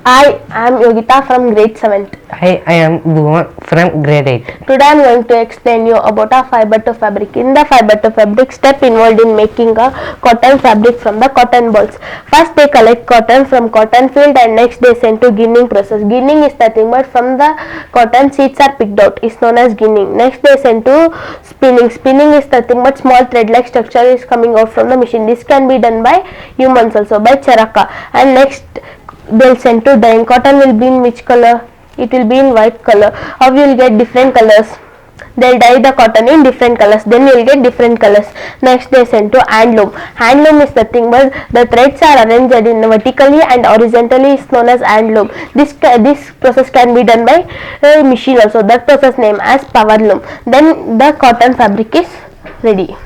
I am Yogita from grade 7th. Hi, I am Bhuvan from grade 8. Today I am going to explain you about a fiber to fabric. In the fiber to fabric, step involved in making a cotton fabric from the cotton balls. First they collect cotton from cotton field and next they send to ginning process. Ginning is nothing but from the cotton seeds are picked out, is known as ginning. Next they send to spinning. Spinning is nothing but small thread like structure is coming out from the machine. This can be done by humans also, by charaka. And next they'll send to dyeing. Cotton will be in which color? It will be in white color. How you will get different colors? They'll dye the cotton in different colors, then you will get different colors. Next they send to handloom. Handloom is nothing but the threads are arranged in vertically and horizontally, is known as handloom. This process can be done by machine also. That process name as power loom. Then the cotton fabric is ready.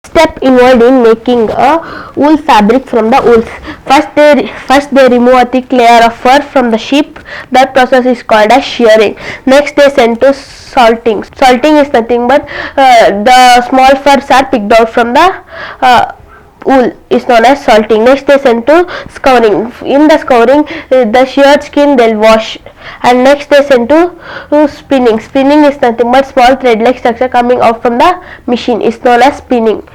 Step involved in making a wool fabric from the wools. First they remove a thick layer of fur from the sheep. That process is called as shearing. Next they send to salting. Salting is nothing but the small furs are picked out from the wool, is known as salting. Next they send to scouring. In the scouring the sheared skin they'll wash, and next they send to spinning. Spinning is nothing but small thread like structure coming out from the machine, is known as spinning.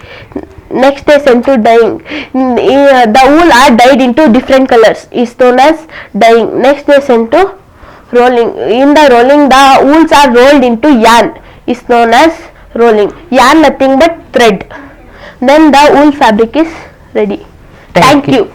Next they send to dyeing. The wool are dyed into different colors, is known as dyeing. Next they send to rolling. In the rolling the wools are rolled into yarn, is known as rolling. Yarn nothing but thread. Then the wool fabric is ready. Thank you.